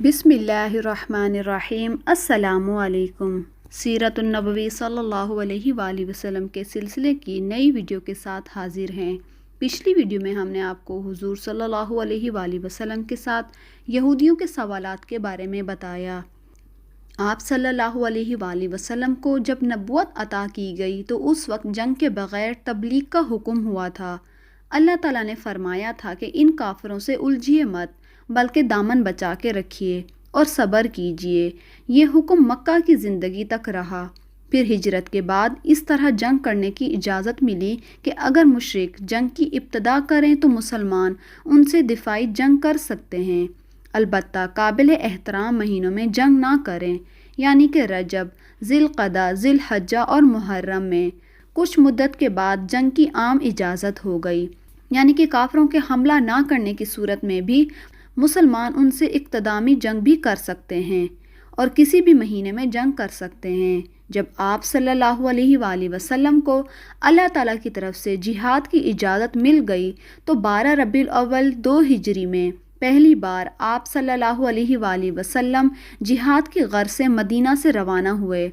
बिस्मिल्लाहिर्रहमानिर्रहीम। अस्सलामु अलैकुम। सीरत नबवी सल्लल्लाहु अलैहि वाली वसल्लम के सिलसिले की नई वीडियो के साथ हाजिर हैं। पिछली वीडियो में हमने आपको हुजूर सल्लल्लाहु अलैहि वाली वसल्लम के साथ यहूदियों के सवालात के बारे में बताया। आप सल्लल्लाहु अलैहि वाली वसल्लम को जब नबूवत अता की गई तो उस वक्त जंग के बग़ैर तबलीग का हुक्म हुआ था। अल्लाह ताला ने फरमाया था कि इन काफिरों से उलझिए मत, बल्कि दामन बचा के रखिए और सब्र कीजिए। ये हुक्म मक्का की ज़िंदगी तक रहा। फिर हिजरत के बाद इस तरह जंग करने की इजाज़त मिली कि अगर मुशरिक जंग की इब्तदा करें तो मुसलमान उनसे दिफाई जंग कर सकते हैं। अलबत्ता काबिल एहतराम महीनों में जंग ना करें, यानी कि रजब, ज़िलक़दा, ज़िलहज्जा और मुहर्रम में। कुछ मुद्दत के बाद जंग की आम इजाज़त हो गई, यानी कि काफिरों के हमला ना करने की सूरत में भी मुसलमान उनसे इक़्तिदामी जंग भी कर सकते हैं और किसी भी महीने में जंग कर सकते हैं। जब आप सल्लल्लाहु अलैहि वाली वसल्लम को अल्लाह ताला की तरफ से जिहाद की इजाज़त मिल गई तो 12 रबीउल अव्वल 2 हिजरी में पहली बार आप सल्लल्लाहु अलैहि वाली वसल्लम जिहाद की गर्ज से मदीना से रवाना हुए।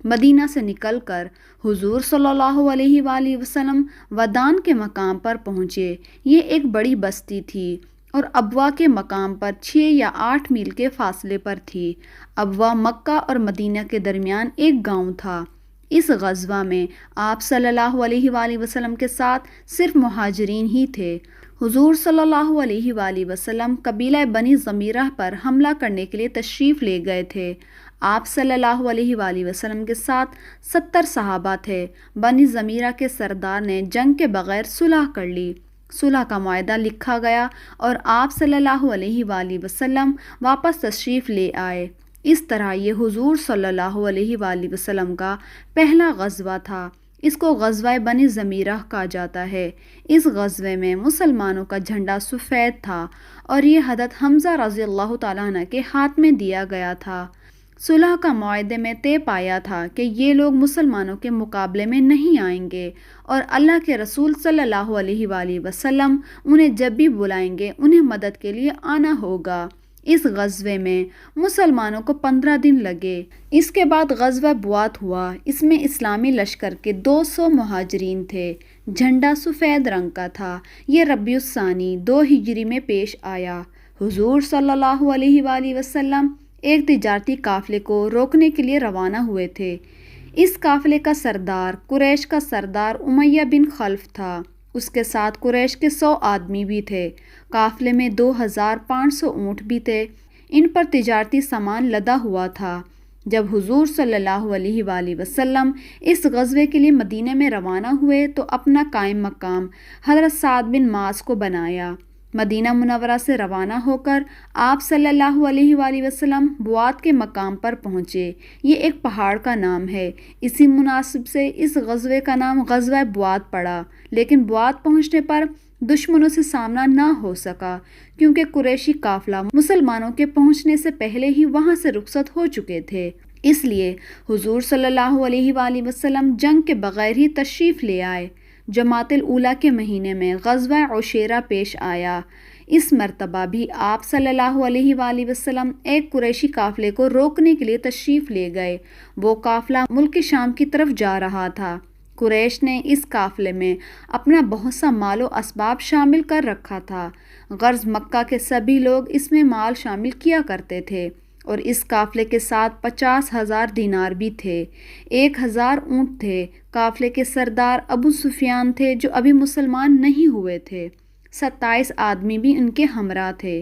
मदीना से निकलकर हुजूर सल्लल्लाहु अलैहि वाली वसल्लम वदान के मकाम पर पहुँचे। ये एक बड़ी बस्ती थी और अबवा के मकाम पर 6 या 8 मील के फासले पर थी। अबवा मक्का और मदीना के दरमियान एक गांव था। इस गज़वा में आप सल्लल्लाहु अलैहि वाली वसल्लम के साथ सिर्फ मुहाजिरीन ही थे। हुजूर सल्लल्लाहु अलैहि वाली वसल्लम कबीला बनी ज़मीरा पर हमला करने के लिए तशरीफ़ ले गए थे। आप सल्लल्लाहु अलैहि वाली वसल्लम के साथ 70 सहाबा थे। बनी ज़मीरा के सरदार ने जंग के बग़ैर सुलह कर ली। सुलह का मुआहदा लिखा गया और आप सल्लल्लाहु अलैहि वाली वसल्लम वापस तशरीफ़ ले आए। इस तरह ये हुजूर सल्लल्लाहु अलैहि वाली वसल्लम का पहला गज़वा था। इसको गज़वा बनी ज़मीरा कहा जाता है। इस गज़वे में मुसलमानों का झंडा सफ़ेद था और ये हज़रत हमज़ा रज़ियल्लाहु ताला अन्हु के हाथ में दिया गया था। सुलह का मुआहदे में तय पाया था कि ये लोग मुसलमानों के मुकाबले में नहीं आएंगे और अल्लाह के रसूल सल्लल्लाहु अलैहि वाली वसल्लम उन्हें जब भी बुलाएंगे उन्हें मदद के लिए आना होगा। इस गज़वे में मुसलमानों को 15 दिन लगे। इसके बाद गज़वा बुआत हुआ। इसमें इस्लामी लश्कर के 200 मुहाजिरीन थे। झंडा सफ़ेद रंग का था। ये रबीउल सानी 2 हिजरी में पेश आया। हुजूर सल्लल्लाहु अलैहि वाली वसल्लम एक तिजारती काफ़िले को रोकने के लिए रवाना हुए थे। इस काफ़िले का सरदार कुरैश का सरदार उमय्या बिन खल्फ था। उसके साथ कुरैश के 100 आदमी भी थे। काफ़िले में 2500 ऊँट भी थे। इन पर तिजारती सामान लदा हुआ था। जब हुजूर सल्लल्लाहु अलैहि वाली वसल्लम इस गज़वे के लिए मदीने में रवाना हुए तो अपना कायम मकाम हज़रत साद बिन मास को बनाया। मदीना मुनव्वरा से रवाना होकर आप सल्लल्लाहु अलैहि वाली वसल्लम बुआत के मकाम पर पहुँचे। ये एक पहाड़ का नाम है। इसी मुनासिब से इस गज़वे का नाम गज़वा बुआत पड़ा। लेकिन बुआत पहुँचने पर दुश्मनों से सामना ना हो सका, क्योंकि कुरैशी काफ़िला मुसलमानों के पहुँचने से पहले ही वहाँ से रुखसत हो चुके थे। इसलिए हुजूर सल्लल्लाहु अलैहि वाली वसल्लम जंग के बग़ैर ही तशरीफ़ ले आए। जमातुल ऊला के महीने में गज़वा उशैरा पेश आया। इस मरतबा भी आप सल्लल्लाहु अलैहि वाली वसल्लम एक कुरैशी काफ़िले को रोकने के लिए तशरीफ़ ले गए। वो काफ़िला मुल्क शाम की तरफ जा रहा था। कुरैश ने इस काफ़िले में अपना बहुत सा मालो असबाब शामिल कर रखा था। गर्ज़ मक्का के सभी लोग इसमें माल शामिल किया करते थे और इस काफ़िले के साथ 50,000 दीनार भी थे। 1000 ऊँट थे। काफ़िले के सरदार अबू सुफियान थे जो अभी मुसलमान नहीं हुए थे। 27 आदमी भी उनके हमरा थे।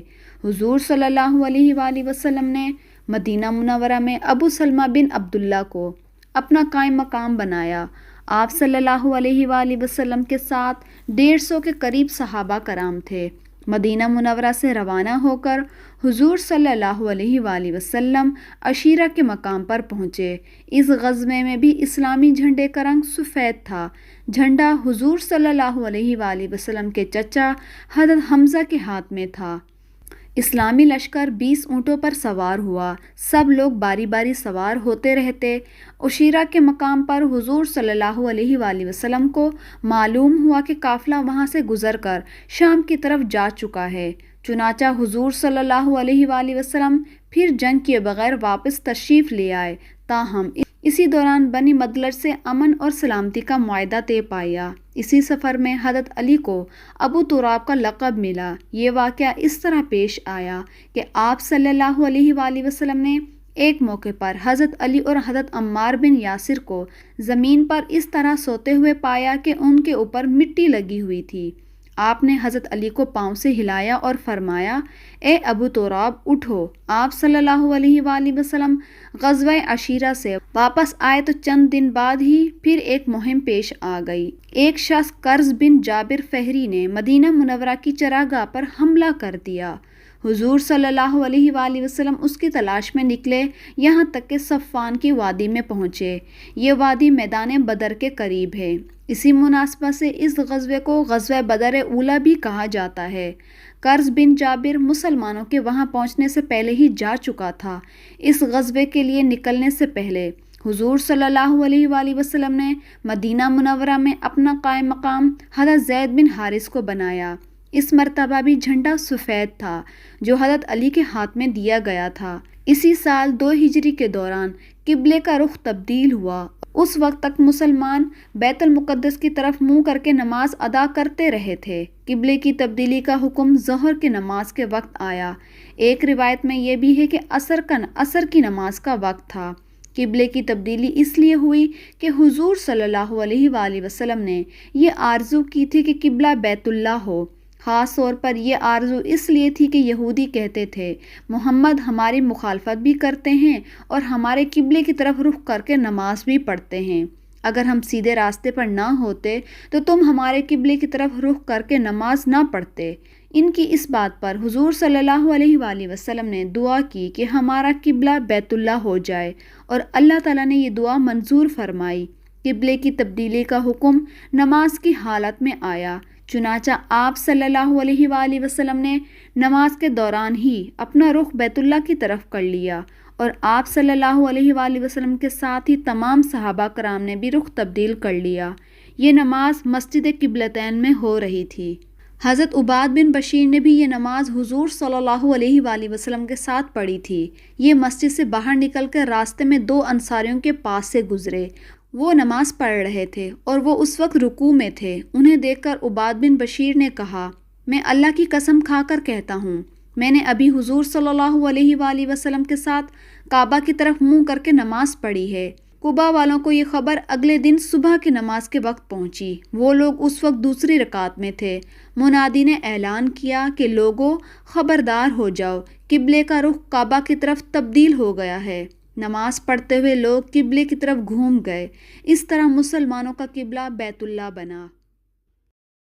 हुजूर सल्लल्लाहु अलैहि वाली वसल्लम ने मदीना मुनव्वरा में अबू सलमा बिन अब्दुल्ला को अपना कायम मकाम बनाया। आप सल्लल्लाहु अलैहि वाली वसल्लम के साथ 150 के करीब सहाबा कराम थे। मदीना मुनव्वरा से रवाना होकर हुजूर सल्लल्लाहु अलैहि वाली वसल्लम अशीरा के मकाम पर पहुँचे। इस गज़वे में भी इस्लामी झंडे का रंग सफ़ेद था। झंडा हुजूर सल्लल्लाहु अलैहि वाली वसल्लम के चचा हज़रत हमज़ा के हाथ में था। इस्लामी लश्कर 20 ऊँटों पर सवार हुआ। सब लोग बारी बारी सवार होते रहते। उशीरा के मकाम पर हुजूर सल्लल्लाहु अलैहि वाली वसल्लम को मालूम हुआ कि काफ़िला वहाँ से गुज़र कर शाम की तरफ जा चुका है। चुनाचा हुजूर सल्लल्लाहु अलैहि वाली वसल्लम फिर जंग किए बगैर वापस तशरीफ़ ले आए। ताहम इसी दौरान बनी मदलज से अमन और सलामती का मुआहदा तय पाया। इसी सफ़र में हज़रत अली को अबू तुराब का लक़ब मिला। ये वाक़या इस तरह पेश आया कि आप सल्लल्लाहु अलैहि वाली वसल्लम ने एक मौके पर हज़रत अली और हज़रत अम्मार बिन यासिर को ज़मीन पर इस तरह सोते हुए पाया कि उनके ऊपर मिट्टी लगी हुई थी। आपने हज़रत अली को पाँव से हिलाया और फरमाया, ए अबू तुराब उठो। आप सल्लल्लाहु अलैहि वाली वसल्लम ग़ज़वा अशीरा से वापस आए तो चंद दिन बाद ही फिर एक मुहिम पेश आ गई। एक शख्स कर्ज़ बिन जाबिर फ़हरी ने मदीना मुनव्वरा की चरागाह पर हमला कर दिया। हुजूर सल्लल्लाहु अलैहि वाली वसल्लम उसकी तलाश में निकले, यहाँ तक कि सफ़ान की वादी में पहुँचे। ये वादी मैदान बदर के करीब है। इसी मुनासबत से इस ग़ज़वे को ग़ज़वा बदर ऊला भी कहा जाता है। कर्ज़ बिन जाबिर मुसलमानों के वहाँ पहुँचने से पहले ही जा चुका था। इस ग़ज़वे के लिए निकलने से पहले हुजूर सल्लल्लाहु अलैहि वाली वसल्लम ने मदीना मुनव्वरा में अपना कायम मकाम हज़रत ज़ैद बिन हारिस को बनाया। इस मर्तबा भी झंडा सफ़ेद था जो हज़रत अली के हाथ में दिया गया था। इसी साल 2 हिजरी के दौरान किबले का रुख तब्दील हुआ। उस वक्त तक मुसलमान बैतुल मुक़द्दस की तरफ मुंह करके नमाज अदा करते रहे थे। किबले की तब्दीली का हुक्म ज़ोहर की नमाज के वक्त आया। एक रिवायत में यह भी है कि असर की नमाज का वक्त था। किबले की तब्दीली इसलिए हुई कि हुजूर सल्लल्लाहु अलैहि वाली वसल्लम ने ये आरज़ू की थी कि किबला बैतुल्लाह हो। ख़ास तौर पर यह आरज़ू इसलिए थी कि यहूदी कहते थे, मोहम्मद हमारी मुखालफत भी करते हैं और हमारे किबले की तरफ रुख करके नमाज भी पढ़ते हैं। अगर हम सीधे रास्ते पर ना होते तो तुम हमारे किबले की तरफ रुख करके नमाज ना पढ़ते। इनकी इस बात पर हुजूर सल्लल्लाहु अलैहि वाली वसल्लम ने दुआ की कि हमारा किबला बैतुल्लाह हो जाए और अल्लाह ताला ने ये दुआ मंजूर फरमाई। किबले की तब्दीली का हुक्म नमाज की हालत में आया। चुनाचा आप सल्लल्लाहु अलैहि वाली वसल्लम ने नमाज के दौरान ही अपना रुख बैतुल्लाह की तरफ कर लिया और आप सल्लल्लाहु अलैहि वाली वसल्लम के साथ ही तमाम सहाबा कराम ने भी रुख तब्दील कर लिया। ये नमाज मस्जिद किबलतैन में हो रही थी। हज़रत उबाद बिन बशीर ने भी ये नमाज हुजूर सल्लल्लाहु अलैहि वाली वसल्लम के साथ पढ़ी थी। ये मस्जिद से बाहर निकलकर रास्ते में 2 अंसारियों के पास से गुजरे। वो नमाज पढ़ रहे थे और वो उस वक्त रुकू में थे। उन्हें देखकर उबाद बिन बशीर ने कहा, मैं अल्लाह की कसम खाकर कहता हूँ, मैंने अभी हुजूर सल्लल्लाहु अलैहि वाली वसल्लम के साथ काबा की तरफ मुंह करके नमाज पढ़ी है। कुबा वालों को ये खबर अगले दिन सुबह की नमाज के वक्त पहुंची। वो लोग उस वक्त दूसरी रकात में थे। मुनादी ने ऐलान किया कि लोगों, खबरदार हो जाओ, किबले का रुख काबा की तरफ तब्दील हो गया है। नमाज पढ़ते हुए लोग किबले की तरफ घूम गए। इस तरह मुसलमानों का किबला बैतुल्लाह बना।